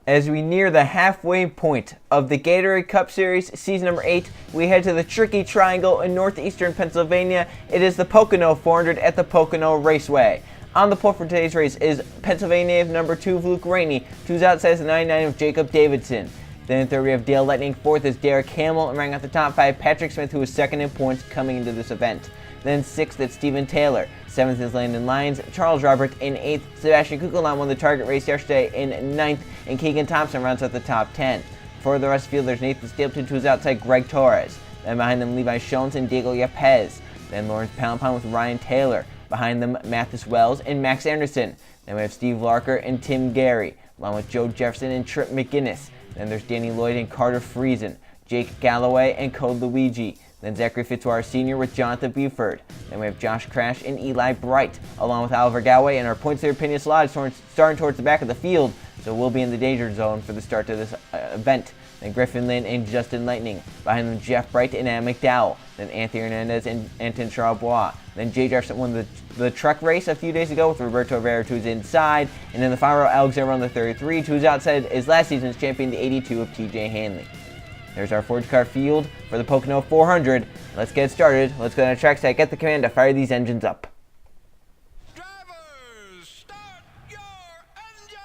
As we near the halfway point of the Gatorade Cup Series, season number 8, we head to the tricky triangle in northeastern Pennsylvania. It is the Pocono 400 at the Pocono Raceway. On the pole for today's race is Pennsylvania number 2 of Luke Rainey, 2's outside is the 99 of Jacob Davidson. Then in third we have Dale Lightning, 4th is Derek Hamill, and running out the top 5, Patrick Smith, who is 2nd in points coming into this event. Then 6th is Stephen Taylor, 7th is Landon Lyons, Charles Robert in 8th, Sebastian Kugelon won the target race yesterday in 9th, and Keegan Thompson rounds out the top 10. For the rest of the field, there's Nathan Stapleton, who's outside Greg Torres. Then behind them, Levi Schoens and Diego Yepez. Then Lawrence Palmpon with Ryan Taylor. Behind them, Mathis Wells and Max Anderson. Then we have Steve Larker and Tim Gary, along with Joe Jefferson and Trip McGinnis. Then there's Danny Lloyd and Carter Friesen, Jake Galloway and Code Luigi. Then Zachary Fitzwater Sr. with Jonathan Buford. Then we have Josh Crash and Eli Bright, along with Oliver Galway, and our points leader Phineas Lodge starting towards the back of the field, so we'll be in the danger zone for the start of this event. Then Griffin Lynn and Justin Lightning. Behind them, Jeff Bright and Adam McDowell. Then Anthony Hernandez and Anton Charlebois. Then Jay Jefferson won the truck race a few days ago with Roberto Rivera, who's inside. And then the final row, Alexander on the 33, who's outside is last season's champion, the 82 of TJ Hanley. There's our Ford car field for the Pocono 400. Let's get started. Let's go to the track site, get the command to fire these engines up. Drivers, start your engines!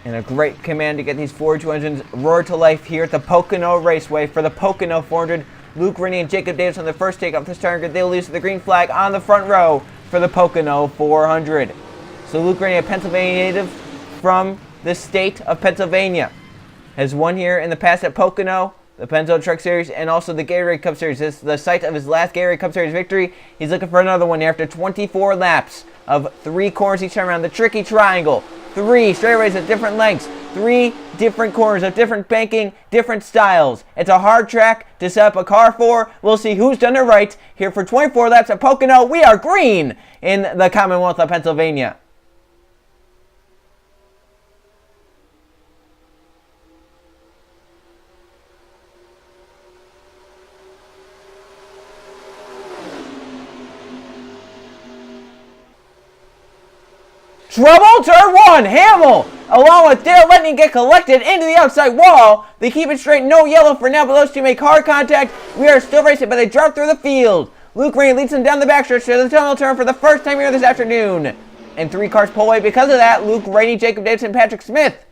And a great command to get these Ford 2 engines roar to life here at the Pocono Raceway for the Pocono 400. Luke Rainey and Jacob Davis on the first take off the starting grid. They'll lose to the green flag on the front row for the Pocono 400. So Luke Rainey, a Pennsylvania native from the state of Pennsylvania, has won here in the past at Pocono, the Penzo Truck Series, and also the Gatorade Cup Series. This is the site of his last Gatorade Cup Series victory. He's looking for another one here after 24 laps of 3 corners each time around the tricky triangle. 3 straightaways at different lengths. 3 different corners of different banking, different styles. It's a hard track to set up a car for. We'll see who's done it right here for 24 laps at Pocono. We are green in the Commonwealth of Pennsylvania. Trouble, turn 1, Hamill, along with Dale Lightning, get collected into the outside wall. They keep it straight, no yellow for now, but those two make hard contact. We are still racing, but they drop through the field. Luke Rainey leads them down the backstretch to the tunnel turn for the first time here this afternoon. And 3 cars pull away because of that. Luke Rainey, Jacob Davidson, Patrick Smith.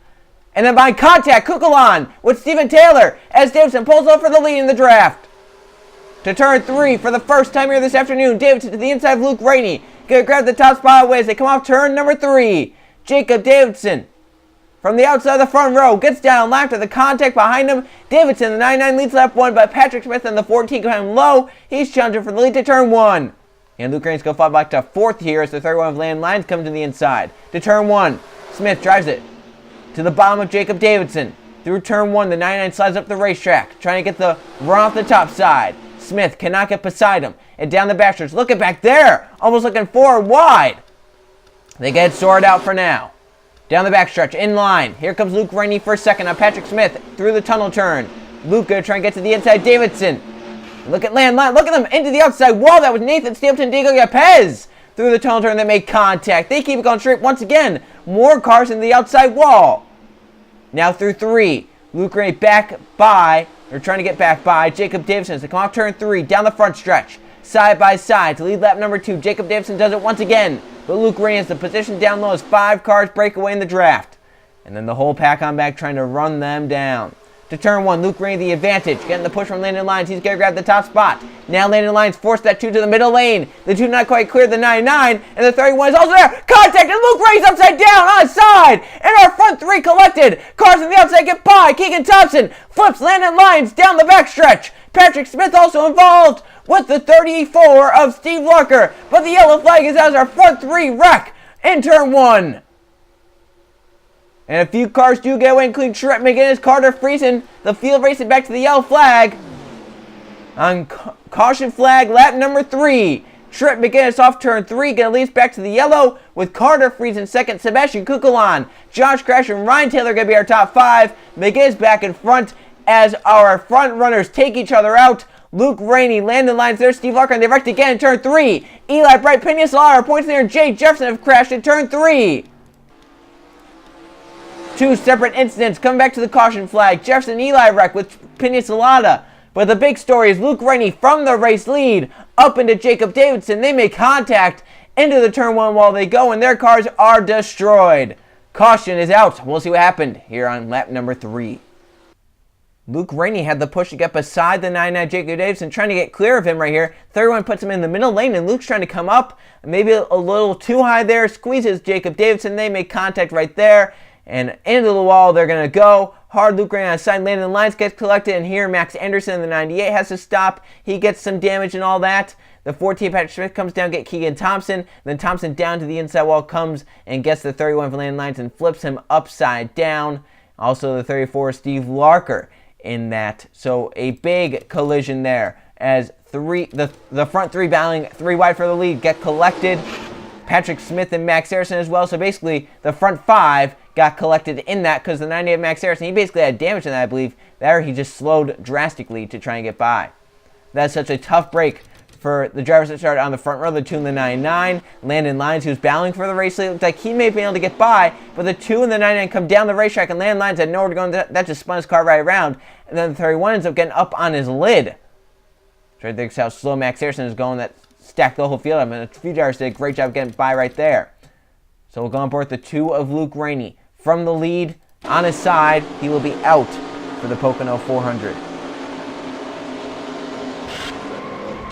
And then by contact, Kukulon with Stephen Taylor as Davidson pulls up for the lead in the draft. To turn 3 for the first time here this afternoon, Davidson to the inside of Luke Rainey. Gonna grab the top spot away as they come off turn number 3. Jacob Davidson from the outside of the front row gets down lap to the contact behind him. Davidson, the 99, leads lap 1, but Patrick Smith and the 14 come him low. He's challenging for the lead to turn 1. And Luke Rainey's gonna fall back to 4th here as the 31 of Landon Lyons comes to the inside. To turn 1, Smith drives it to the bottom of Jacob Davidson. Through turn 1, the 99 slides up the racetrack, trying to get the run off the top side. Smith cannot get beside him. And down the backstretch, looking back there, almost looking forward wide. They get sorted out for now. Down the backstretch, in line. Here comes Luke Rainey for a second on Patrick Smith through the tunnel turn. Luke gonna try and get to the inside. Davidson. Look at Landline. Look at them into the outside wall. That was Nathan Stapleton, Diego Yepez through the tunnel turn. They make contact. They keep it going straight once again. More cars in the outside wall. Now through 3. Luke Rainey back by, or trying to get back by Jacob Davidson as they come off turn 3 down the front stretch. Side by side to lead lap number 2. Jacob Davidson does it once again, but Luke Rainey has the position down low as 5 cars break away in the draft. And then the whole pack on back trying to run them down. To turn 1, Luke Rainey the advantage, getting the push from Landon Lyons. He's going to grab the top spot. Now Landon Lyons forced that 2 to the middle lane. The 2 not quite clear the 99, and the 31 is also there. Contact, and Luke Rainey's upside down on his side. And our front 3 collected. Cars on the outside get by. Keegan Thompson flips Landon Lyons down the backstretch. Patrick Smith also involved with the 34 of Steve Larker. But the yellow flag is out as our front 3 wreck in turn 1. And a few cars do get away, including Trent McGinnis, Carter Friesen. The field racing back to the yellow flag. On caution flag, lap number 3. Trent McGinnis off turn 3, gonna lead us back to the yellow with Carter Friesen second, Sebastian Kukulon, Josh Crash, and Ryan Taylor gonna be our top 5. McGinnis back in front as our front runners take each other out. Luke Rainey, Landon Lyons there, Steve Larker, and they wrecked again in turn 3. Eli Bright, Phineas Lodge, points there, and Jay Jefferson have crashed in turn 3. Two separate incidents come back to the caution flag. Jefferson and Eli wreck with Pinisolata. But the big story is Luke Rainey from the race lead up into Jacob Davidson. They make contact into the turn one while they go, and their cars are destroyed. Caution is out. We'll see what happened here on lap number 3. Luke Rainey had the push to get beside the 99 Jacob Davidson, trying to get clear of him right here. 31 puts him in the middle lane, and Luke's trying to come up. Maybe a little too high there. Squeezes Jacob Davidson. They make contact right there. And into the wall they're going to go. Hard Luke Rainey on the side. Landon Lyons gets collected, and here Max Anderson in the 98 has to stop. He gets some damage and all that. The 14 Patrick Smith comes down, get Keegan Thompson. Then Thompson down to the inside wall, comes and gets the 31 for Landon Lyons and flips him upside down. Also the 34 Steve Larker in that. So a big collision there as the front three battling 3 wide for the lead get collected. Patrick Smith and Max Harrison as well. So basically the front 5 got collected in that because the 98 Max Harrison, he basically had damage in that, I believe. There he just slowed drastically to try and get by. That's such a tough break for the drivers that started on the front row. The 2 and the 99. Landon Lyons, who's battling for the race lead, looked like he may be able to get by, but the 2 and the 99 come down the racetrack, and Landon Lyons had nowhere to go, and that just spun his car right around. And then the 31 ends up getting up on his lid. Try to think how slow Max Harrison is going. That stacked the whole field up, and a few drivers did a great job getting by right there. So we'll go on board the 2 of Luke Rainey. From the lead, on his side, he will be out for the Pocono 400.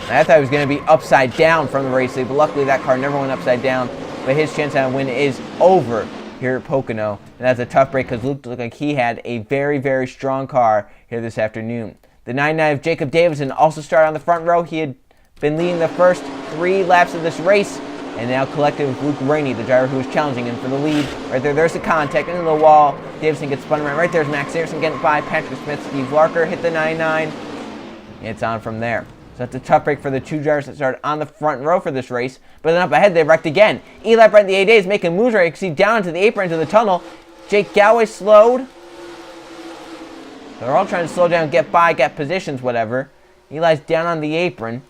I thought he was going to be upside down from the race lead, but luckily that car never went upside down. But his chance at a win is over here at Pocono. And that's a tough break because Luke looked like he had a very, very strong car here this afternoon. The 99 of Jacob Davidson also started on the front row. He had been leading the first 3 laps of this race, and now collected with Luke Rainey, the driver who was challenging him for the lead. Right there, there's the contact into the wall. Davidson gets spun around. Right there's Max Harrison getting by. Patrick Smith, Steve Larker hit the 99. And it's on from there. So that's a tough break for the 2 drivers that started on the front row for this race. But then up ahead, they wrecked again. Eli Brent, the 8 is making moves right. You can see down into the apron, into the tunnel. Jake Galloway slowed. They're all trying to slow down, get by, get positions, whatever. Eli's down on the apron.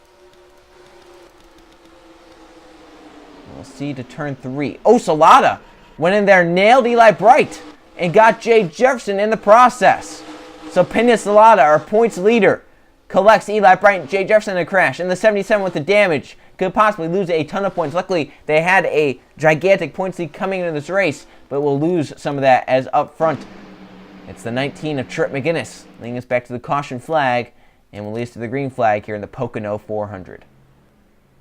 We'll see to turn 3. Oh, Salata went in there, nailed Eli Bright, and got Jay Jefferson in the process. So Pena Salata, our points leader, collects Eli Bright and Jay Jefferson in a crash. And the 77 with the damage could possibly lose a ton of points. Luckily, they had a gigantic points lead coming into this race, but we'll lose some of that as up front. It's the 19 of Trip McGinnis, leading us back to the caution flag, and will lead us to the green flag here in the Pocono 400.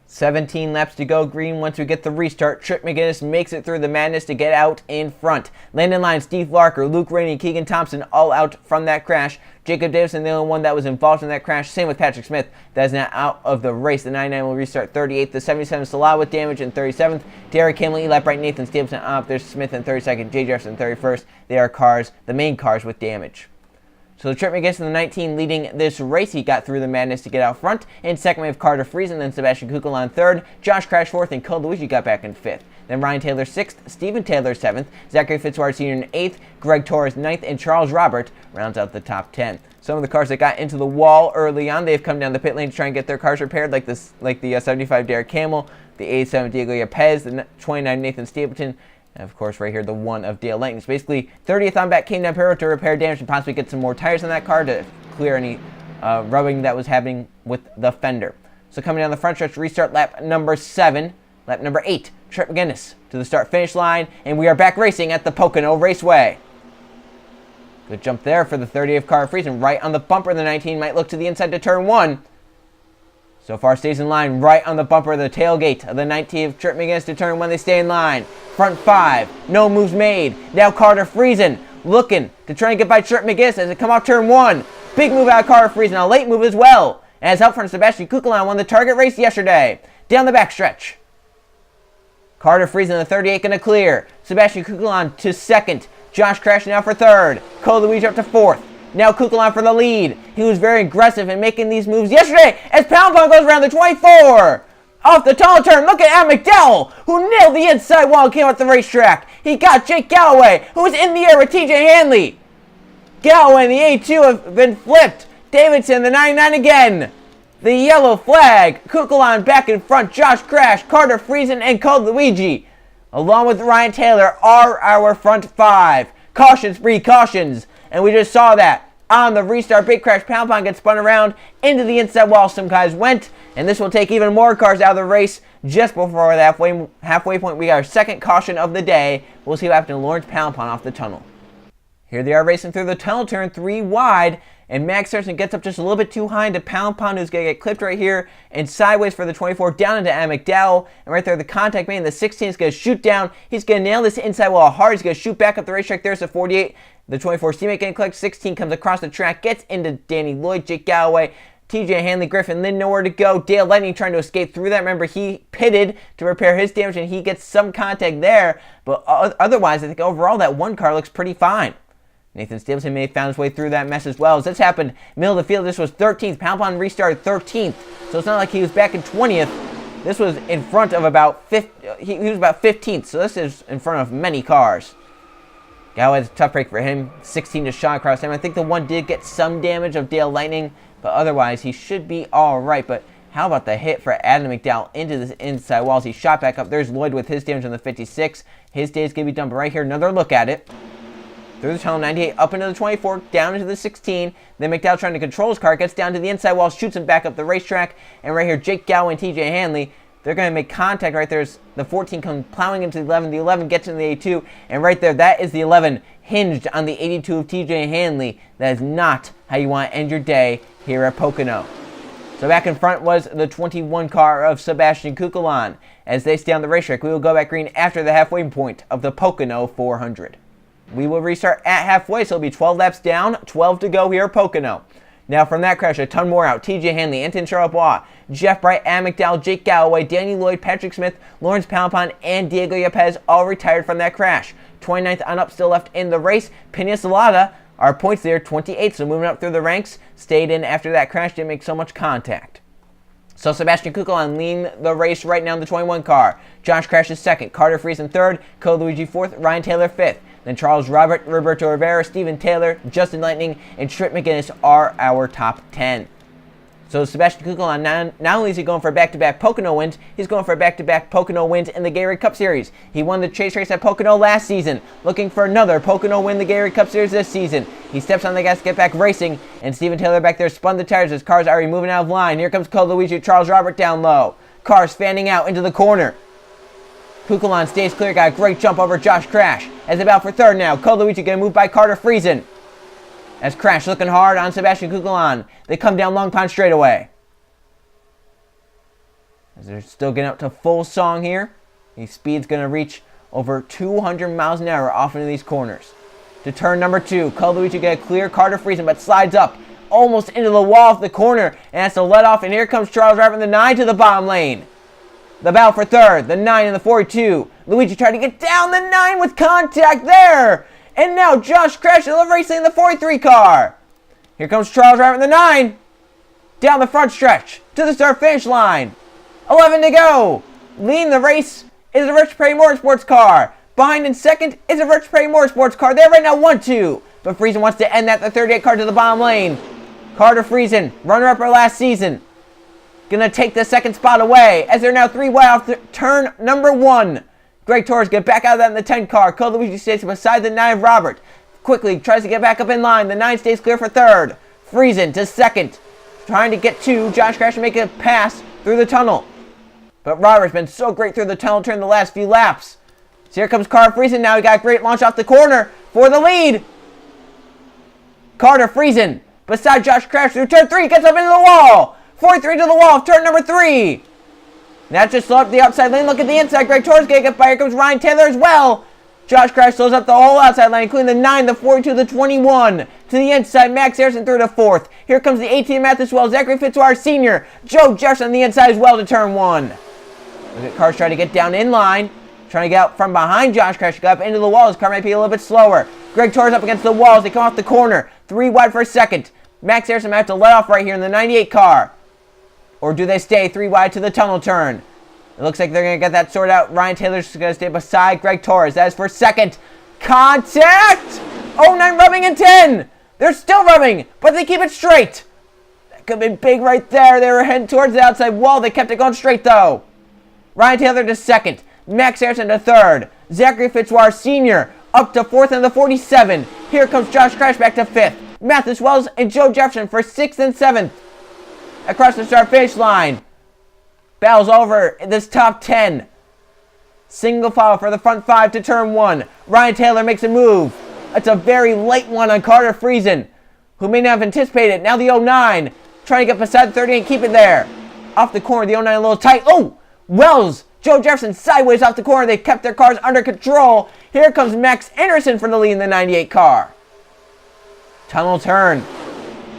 17 laps to go green. Once we get the restart, Trip McGinnis makes it through the madness to get out in front. Landon Lyons, Steve Larker, Luke Rainey, Keegan Thompson all out from that crash. Jacob Davidson, the only one that was involved in that crash. Same with Patrick Smith. That is now out of the race. The 99 will restart 38th. The 77 Salah with damage in 37th. Derek Campbell, Eli Bright, Nathan Stevenson up. There's Smith in 32nd. Jay Jefferson 31st. They are cars, the main cars with damage. So the Trip McGinnis in the 19 leading this race. He got through the madness to get out front. In second, we have Carter Friesen, then Sebastian Kukla on third. Josh Crash fourth, and Cole Luigi got back in fifth. Then Ryan Taylor 6th, Stephen Taylor 7th, Zachary Fitzwater Sr. in 8th, Greg Torres 9th, and Charles Robert rounds out the top 10. Some of the cars that got into the wall early on, they've come down the pit lane to try and get their cars repaired, like the 75 Derek Campbell, the 87 Diego Yepez, the 29 Nathan Stapleton, and of course right here the 1 of Dale Lang. So basically 30th on back came down Perro to repair damage and possibly get some more tires on that car to clear any rubbing that was happening with the fender. So coming down the front stretch, restart lap number 7, lap number 8, Trip McGinnis to the start-finish line, and we are back racing at the Pocono Raceway. Good jump there for the 30 of Carter Friesen. Right on the bumper, the 19 might look to the inside to turn 1. So far stays in line right on the bumper of the tailgate of the 19 of Trip McGinnis to turn 1. They stay in line. Front 5, no moves made. Now Carter Friesen looking to try and get by Trip McGinnis as they come off turn 1. Big move out of Carter Friesen, a late move as well. As help from Sebastian Kukla won the target race yesterday. Down the backstretch. Carter Friesen in the 38 going to clear. Sebastian Kukla to second. Josh Crash now for third. Cole Luigi up to fourth. Now Kukla for the lead. He was very aggressive in making these moves yesterday as Pound Pond goes around the 24. Off the tunnel turn, look at Adam McDowell, who nailed the inside wall and came off the racetrack. He got Jake Galloway, who was in the air with TJ Hanley. Galloway and the A2 have been flipped. Davidson, the 99 again. The yellow flag. Kukla back in front. Josh Crash, Carter Friesen, and Cole Luigi, along with Ryan Taylor, are our front 5. Cautions, precautions. And we just saw that. On the restart, big crash, Pound Pond gets spun around into the inside wall. Some guys went, and this will take even more cars out of the race. Just before the halfway point, we got our second caution of the day. We'll see what happened to Lawrence Pound Pond off the tunnel. Here they are racing through the tunnel turn, 3 wide, and Max Harrison gets up just a little bit too high into Pound Pond, who's going to get clipped right here, and sideways for the 24 down into Adam McDowell, and right there the contact man, the 16 is going to shoot down. He's going to nail this inside wall hard. He's going to shoot back up the racetrack. There's the 48. The 24 teammate getting clipped. 16 comes across the track, gets into Danny Lloyd, Jake Galloway, TJ Hanley, Griffin Lynn, nowhere to go. Dale Lightning trying to escape through that. Remember, he pitted to repair his damage, and he gets some contact there, but otherwise, I think overall that one car looks pretty fine. Nathan Stapleton may have found his way through that mess as well. As this happened, middle of the field, this was 13th. Pound Pond restarted 13th, so it's not like he was back in 20th. This was in front of about he was about 15th, so this is in front of many cars. Galloway's a tough break for him. 16 to shot across him. I think the one did get some damage of Dale Lightning, but otherwise he should be all right. But how about the hit for Adam McDowell into the inside walls? He shot back up. There's Lloyd with his damage on the 56. His day is going to be done, but right here, another look at it. Through the tunnel, 98, up into the 24, down into the 16. Then McDowell trying to control his car, gets down to the inside wall, shoots him back up the racetrack. And right here, Jake Galloway and TJ Hanley, they're going to make contact right there. The 14 comes plowing into the 11. The 11 gets into the 82. And right there, that is the 11 hinged on the 82 of TJ Hanley. That is not how you want to end your day here at Pocono. So back in front was the 21 car of Sebastian Kukulon. As they stay on the racetrack, we will go back green after the halfway point of the Pocono 400. We will restart at halfway, so it'll be 12 laps down, 12 to go here at Pocono. Now from that crash, a ton more out. TJ Hanley, Anton Charlebois, Jeff Bright, Adam McDowell, Jake Galloway, Danny Lloyd, Patrick Smith, Lawrence Pound Pond, and Diego Yepes all retired from that crash. 29th on up, still left in the race. Pena Salada, our points there, 28th, so moving up through the ranks. Stayed in after that crash, didn't make so much contact. So Sebastian Kukulon leading the race right now in the 21 car. Josh Crash is second, Carter Friesen third, Cole Luigi fourth, Ryan Taylor fifth. Then Charles Robert, Roberto Rivera, Steven Taylor, Justin Lightning, and Trip McGinnis are our top 10. So Sebastian Kukulon, not only is he going for back-to-back Pocono wins, he's going for back-to-back Pocono wins in the Gatorade Cup Series. He won the chase race at Pocono last season, looking for another Pocono win in the Gatorade Cup Series this season. He steps on the gas to get back racing, and Steven Taylor back there spun the tires. His car's already moving out of line. Here comes Cole Luigi, Charles Robert down low. Cars fanning out into the corner. Kukulon stays clear, got a great jump over Josh Crash. As about for third now, Cole Luigi getting moved by Carter Friesen. As Crash looking hard on Sebastian Kukulon. They come down Long Pond straightaway. As they're still getting up to full song here. The speed's going to reach over 200 miles an hour off into these corners. To turn number 2, Cole Luigi get a clear Carter Friesen, but slides up almost into the wall of the corner. And has to let off, and here comes Charles Robert in the 9 to the bottom lane. The battle for third, the 9 and the 42. Luigi tried to get down the 9 with contact there. And now Josh Crash racing in the 43 car. Here comes Charles Robert in the 9. Down the front stretch to the start finish line. 11 to go. Leading the race is a Rich Perry Motorsports car. Behind in second is a Rich Perry Motorsports car. They're right now 1-2. But Friesen wants to end that, the 38 car to the bottom lane. Carter Friesen, runner-up last season. Gonna take the second spot away as they're now 3 wide off turn number 1. Greg Torres get back out of that in the 10 car. Cole Luigi stays beside the 9 of Robert. Quickly tries to get back up in line. The 9 stays clear for third. Friesen to second. Trying to get to Josh Crash and make a pass through the tunnel. But Robert's been so great through the tunnel turn the last few laps. So here comes Carter Friesen now. He got a great launch off the corner for the lead. Carter Friesen beside Josh Crash through turn 3. Gets up into the wall. 43 to the wall of turn number 3. That just slowed up the outside lane. Look at the inside. Greg Torres getting up by. Here comes Ryan Taylor as well. Josh Crash slows up the whole outside lane, including the 9, the 42, the 21. To the inside, Max Harrison through to 4th. Here comes the 18 Math as well. Zachary Fitzwater Sr. Joe Jefferson on the inside as well to turn 1. Look at cars trying to get down in line. Trying to get out from behind Josh Crash. Got up into the wall. His car might be a little bit slower. Greg Torres up against the walls. They come off the corner. 3 wide for a second. Max Harrison might have to let off right here in the 98 car. Or do they stay 3 wide to the tunnel turn? It looks like they're going to get that sorted out. Ryan Taylor's going to stay beside Greg Torres. That is for second. Contact! 09 rubbing in 10. They're still rubbing, but they keep it straight. That could be big right there. They were heading towards the outside wall. They kept it going straight, though. Ryan Taylor to second. Max Harrison to third. Zachary Fitzwater Sr. up to 4th and the 47. Here comes Josh Crash back to 5th. Mathis Wells and Joe Jefferson for 6th and 7th. Across the start-finish line. Battles over this top 10. Single file for the front 5 to turn 1. Ryan Taylor makes a move. It's a very late one on Carter Friesen, who may not have anticipated. Now the 09, trying to get beside the 30 and keep it there. Off the corner, the 09 a little tight. Oh! Wells, Joe Jefferson sideways off the corner. They kept their cars under control. Here comes Max Anderson for the lead in the 98 car. Tunnel turn.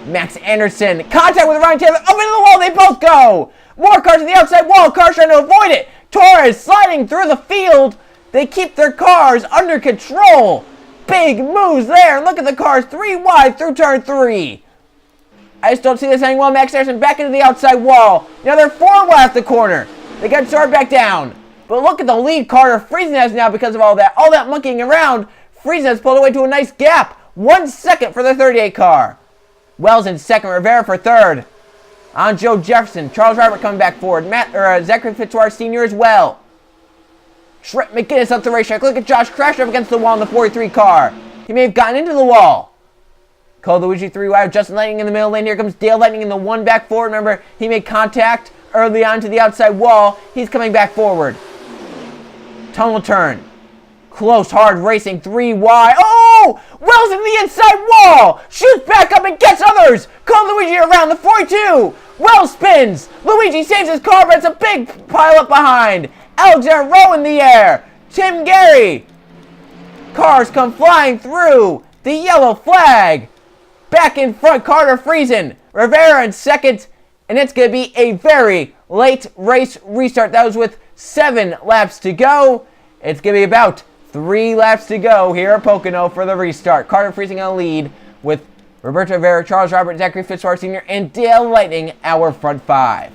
Max Anderson, contact with Ryan Taylor, up into the wall, they both go! More cars to the outside wall, cars trying to avoid it. Torres sliding through the field. They keep their cars under control. Big moves there. Look at the cars, 3 wide through turn 3. I just don't see this ending well. Max Anderson back into the outside wall. Now they're 4 wide off the corner. They got started back down. But look at the lead Carter Friesen has now because of all that monkeying around. Friesen has pulled away to a nice gap. 1 second for the 38 car. Wells in second, Rivera for third. On Joe Jefferson, Charles Robert coming back forward. Zachary Fitzwater Sr. as well. Trent McGinnis up the racetrack. Look at Josh crash up against the wall in the 43 car. He may have gotten into the wall. Cole Luigi 3 wide. Justin Lightning in the middle lane. Here comes Dale Lightning in the 1 back forward. Remember, he made contact early on to the outside wall. He's coming back forward. Tunnel turn. Close, hard racing, 3 wide. Oh! Wells in the inside wall! Shoots back up and gets others! Cole Luigi around the 42! Wells spins! Luigi saves his car, but it's a big pile up behind! Alexander Rowe in the air! Tim Gary! Cars come flying through! The yellow flag! Back in front, Carter Friesen! Rivera in second, and it's going to be a very late race restart. That was with 7 laps to go. It's going to be about 3 laps to go here at Pocono for the restart. Carter Friesen on lead with Roberto Rivera, Charles Robert, Zachary Fitzwater Sr., and Dale Lightning, our front 5.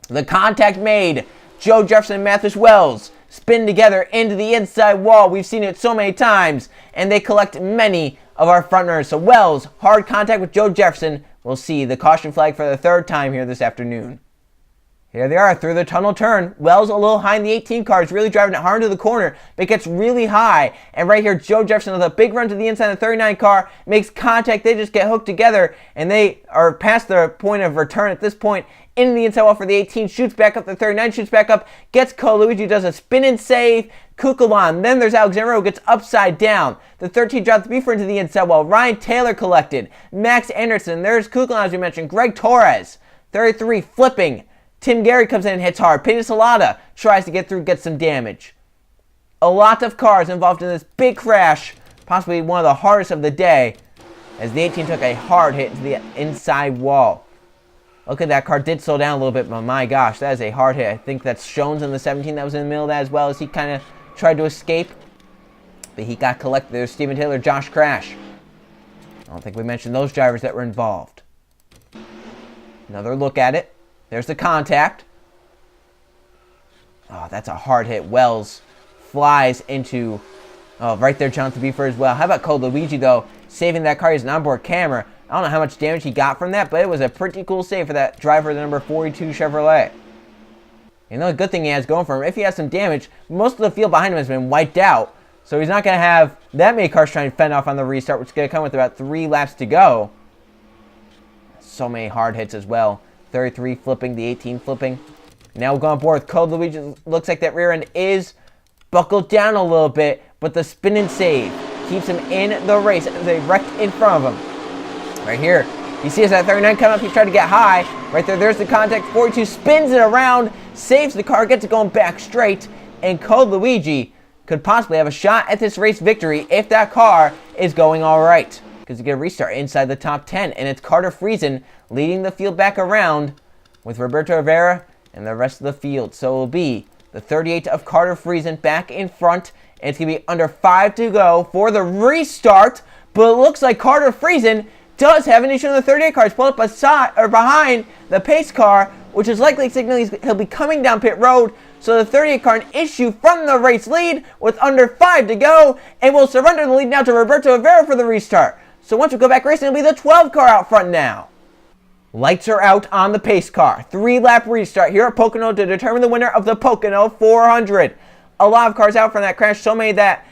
The contact made. Joe Jefferson and Mathis Wells spin together into the inside wall. We've seen it so many times, and they collect many of our front runners. So Wells, hard contact with Joe Jefferson. We'll see the caution flag for the 3rd time here this afternoon. Here they are through the tunnel turn. Wells a little high in the 18 car. Is really driving it hard into the corner, but it gets really high. And right here, Joe Jefferson with a big run to the inside of the 39 car. Makes contact. They just get hooked together, and they are past their point of return at this point. Into the inside wall for the 18. Shoots back up. The 39 shoots back up. Gets Cole Luigi. Does a spin and save. Kukulon. Then there's Alexander who gets upside down. The 13 drops the beefer into the inside wall. Ryan Taylor collected. Max Anderson. There's Kukulon, as we mentioned. Greg Torres. 33 flipping. Tim Gary comes in and hits hard. Peter Salata tries to get through, gets some damage. A lot of cars involved in this big crash, possibly one of the hardest of the day, as the 18 took a hard hit to the inside wall. Look at that car, did slow down a little bit, but my gosh, that is a hard hit. I think that's Shones in the 17 that was in the middle of that as well, as he kind of tried to escape, but he got collected. There's Steven Taylor, Josh Crash. I don't think we mentioned those drivers that were involved. Another look at it. There's the contact. Oh, that's a hard hit. Wells flies into... Oh, right there, Jonathan Beefer as well. How about Cole Luigi, though, saving that car? He's an onboard camera. I don't know how much damage he got from that, but it was a pretty cool save for that driver, the number 42 Chevrolet. You know, the good thing he has going for him, if he has some damage, most of the field behind him has been wiped out, so he's not going to have that many cars trying to fend off on the restart, which is going to come with about 3 laps to go. So many hard hits as well. 33 flipping, the 18 flipping. Now we'll go on board with Cole Luigi. Looks like that rear end is buckled down a little bit, but the spin and save keeps him in the race as they wreck in front of him. Right here, you see as that 39 coming up, he's trying to get high. Right there, there's the contact. 42 spins it around, saves the car, gets it going back straight, and Cole Luigi could possibly have a shot at this race victory if that car is going all right. Because you get a restart inside the top 10, and it's Carter Friesen leading the field back around with Roberto Rivera and the rest of the field. So it will be the 38 of Carter Friesen back in front, and it's going to be under 5 to go for the restart, but it looks like Carter Friesen does have an issue in the 38 car. He's pulled up beside, or behind the pace car, which is likely signaling he'll be coming down pit road. So the 38 car, an issue from the race lead with under 5 to go, and will surrender the lead now to Roberto Rivera for the restart. So once we go back racing, it'll be the 12 car out front now. Lights are out on the pace car. 3-lap restart here at Pocono to determine the winner of the Pocono 400. A lot of cars out from that crash, so many that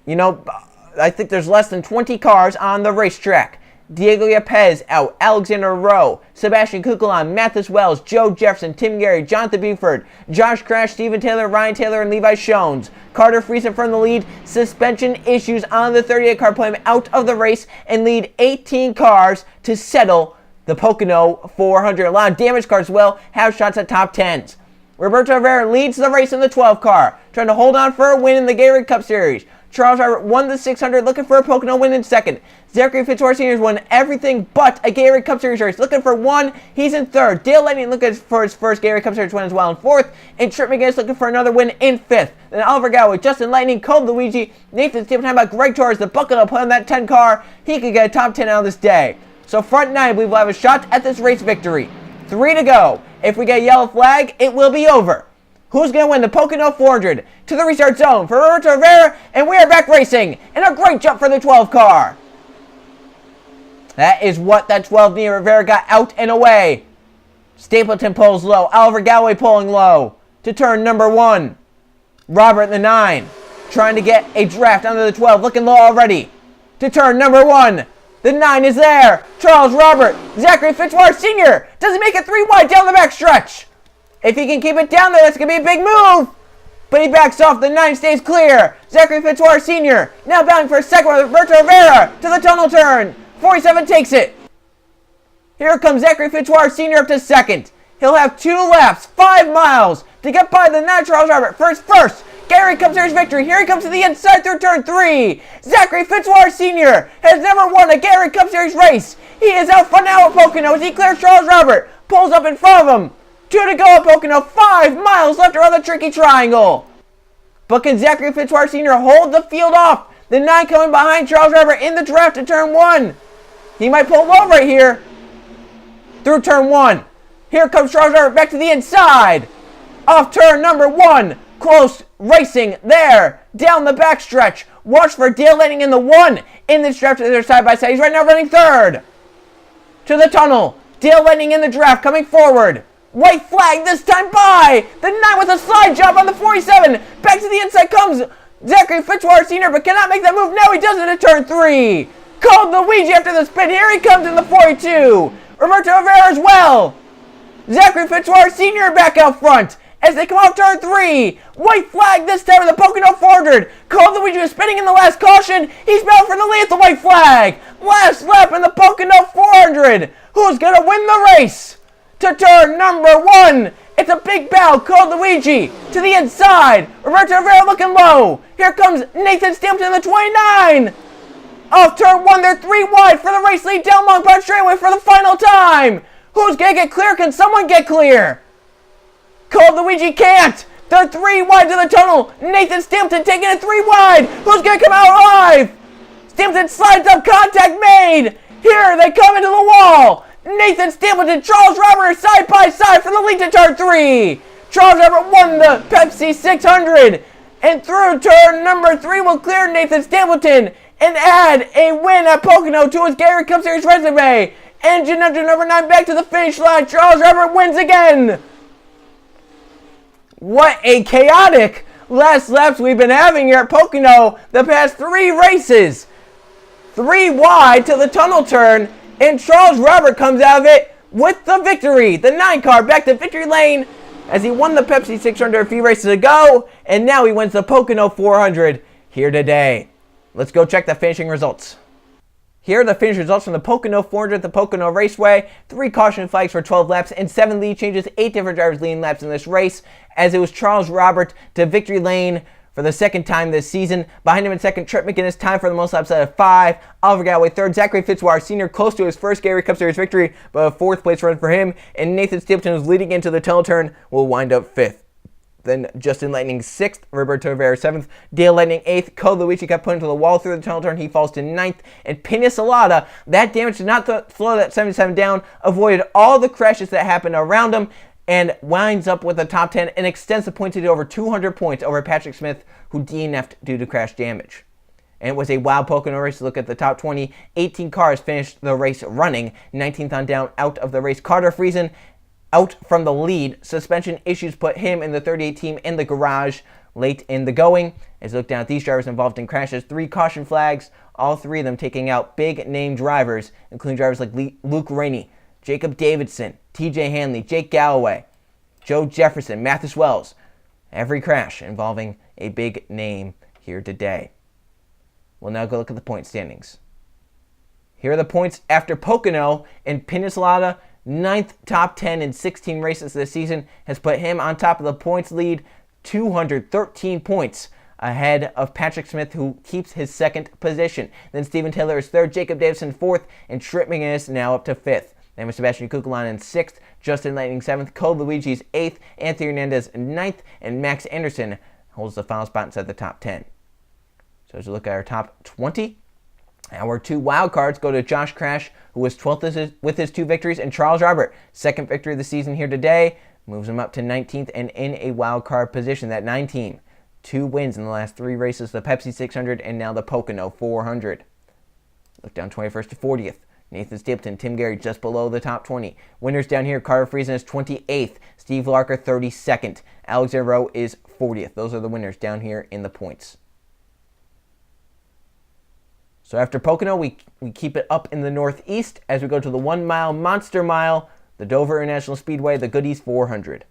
I think there's less than 20 cars on the racetrack. Diego Yepes out, Alexander Rowe, Sebastian Kukulon, Mathis Wells, Joe Jefferson, Tim Gary, Jonathan Buford, Josh Crash, Steven Taylor, Ryan Taylor, and Levi Shones. Carter Friesen from the lead. Suspension issues on the 38 car put him out of the race and lead 18 cars to settle the Pocono 400. A lot of damaged cars as well have shots at top 10s. Roberto Rivera leads the race in the 12 car, trying to hold on for a win in the Gatorade Cup Series. Charles Robert won the 600, looking for a Pocono win in second. Zachary Fitzwater Sr. won everything but a Gatorade Cup Series race, looking for one. He's in third. Dale Lenny looking for his first Gatorade Cup Series win as well in fourth. And Trip McGinnis looking for another win in fifth. Then Oliver Galloway, Justin Lightning, Cole Luigi, Nathan Stapleton, about Greg Torres, the Pocono play on that 10 car. He could get a top 10 out of this day. So front nine, I believe we'll have a shot at this race victory. 3 to go. If we get a yellow flag, it will be over. Who's going to win the Pocono 400? To the restart zone for Roberto Rivera, and we are back racing. And a great jump for the 12 car. That is what that 12 near Rivera got out and away. Stapleton pulls low. Oliver Galloway pulling low to turn number 1. Robert in the 9 trying to get a draft under the 12. Looking low already to turn number 1. The 9 is there. Charles Robert. Zachary Fitzwater Sr. Does he make it 3 wide down the back stretch? If he can keep it down there, that's going to be a big move. But he backs off. The 9 stays clear. Zachary Fitzwater Sr. now bounding for a second with Roberto Rivera to the tunnel turn. 47 takes it. Here comes Zachary Fitzwater Sr. up to second. He'll have 2 laps, 5 miles to get by the 9 Charles Robert. First, Gatorade Cup Series victory. Here he comes to the inside through turn 3. Zachary Fitzwater Sr. has never won a Gatorade Cup Series race. He is out front now at Pocono as he clears Charles Robert. Pulls up in front of him. 2 to go at Pocono. 5 miles left around the tricky triangle. But can Zachary Fitzwater Sr. hold the field off? The 9 coming behind Charles Robert in the draft to turn 1. He might pull low right here. Through turn 1. Here comes Charles Robert back to the inside. Off turn number 1. Close racing there. Down the backstretch. Watch for Dale Lanning in the 1. In this draft, they're side by side. He's right now running third. To the tunnel. Dale Lanning in the draft coming forward. White flag this time by the 9 with a slide job on the 47. Back to the inside comes Zachary Fitzwater Sr. but cannot make that move. Now he does it at turn 3. Called Luigi after the spin. Here he comes in the 42. Roberto Rivera as well. Zachary Fitzwater Sr. back out front as they come off turn 3. White flag this time in the Pocono 400. Called Luigi was spinning in the last caution. He's bound for the lead at the white flag. Last lap in the Pocono 400. Who's going to win the race? To turn number 1. It's a big bow. Called Luigi to the inside. Roberto Rivera looking low. Here comes Nathan Stapleton in the 29. Off turn 1, they're 3 wide for the race lead down Long Pond straightaway for the final time. Who's going to get clear? Can someone get clear? Called Luigi can't. They're 3 wide to the tunnel. Nathan Stapleton taking it 3 wide. Who's going to come out alive? Stapleton slides up. Contact made. Here they come into the wall. Nathan Stapleton, Charles Robert side by side for the lead to turn 3. Charles Robert won the Pepsi 600. And through turn number 3 will clear Nathan Stapleton and add a win at Pocono to his Gatorade Cup Series resume. Engine number 9 back to the finish line. Charles Robert wins again. What a chaotic last laps we've been having here at Pocono the past 3 races. 3 wide to the tunnel turn. And Charles Robert comes out of it with the victory. The 9 car back to victory lane as he won the Pepsi 600 a few races ago. And now he wins the Pocono 400 here today. Let's go check the finishing results. Here are the finish results from the Pocono 400 at the Pocono Raceway. 3 caution flags for 12 laps and 7 lead changes. 8 different drivers leading laps in this race as it was Charles Robert to victory lane for the 2nd time this season. Behind him in second, Trip McGinnis, time for the most laps out of 5. Oliver Galloway third. Zachary Fitzwater Sr. close to his first Gatorade Cup Series victory, but a 4th place run for him. And Nathan Stapleton, who's leading into the tunnel turn, will wind up 5th. Then Justin Lightning 6th, Roberto Rivera 7th, Dale Lightning 8th, Cole Luigi got put into the wall through the tunnel turn, he falls to 9th, and Pena Salata, that damage did not slow that 77 down, avoided all the crashes that happened around him, and winds up with a top 10 and extends the points to over 200 points over Patrick Smith, who DNF'd due to crash damage. And it was a wild Pocono race. Look at the top 20. 18 cars finished the race running. 19th on down out of the race. Carter Friesen out from the lead. Suspension issues put him and the 38 team in the garage late in the going. As you look down at these drivers involved in crashes, 3 caution flags, all 3 of them taking out big-name drivers, including drivers like Luke Rainey, Jacob Davidson, TJ Hanley, Jake Galloway, Joe Jefferson, Mathis Wells. Every crash involving a big name here today. We'll now go look at the point standings. Here are the points after Pocono and Peninsula. 9th top 10 in 16 races this season has put him on top of the points lead, 213 points ahead of Patrick Smith, who keeps his 2nd position. Then Steven Taylor is 3rd, Jacob Davison 4th, and Trip McGinnis now up to 5th. Then with Sebastian Kukulon in 6th, Justin Lightning 7th, Cole Luigi's 8th, Anthony Hernandez 9th, and Max Anderson holds the final spot inside the top 10. So as we look at our top 20, our 2 wild cards go to Josh Crash, who was 12th with his 2 victories, and Charles Robert, 2nd victory of the season here today, moves him up to 19th and in a wild card position. That 9 team, 2 wins in the last 3 races, the Pepsi 600 and now the Pocono 400. Look down 21st to 40th. Nathan Stapleton, Tim Gary just below the top 20. Winners down here, Carter Friesen is 28th, Steve Larker 32nd, Alexander Rowe is 40th. Those are the winners down here in the points. So after Pocono, we keep it up in the northeast as we go to the 1-mile Monster Mile, the Dover International Speedway, the Goodies 400.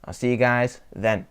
I'll see you guys then.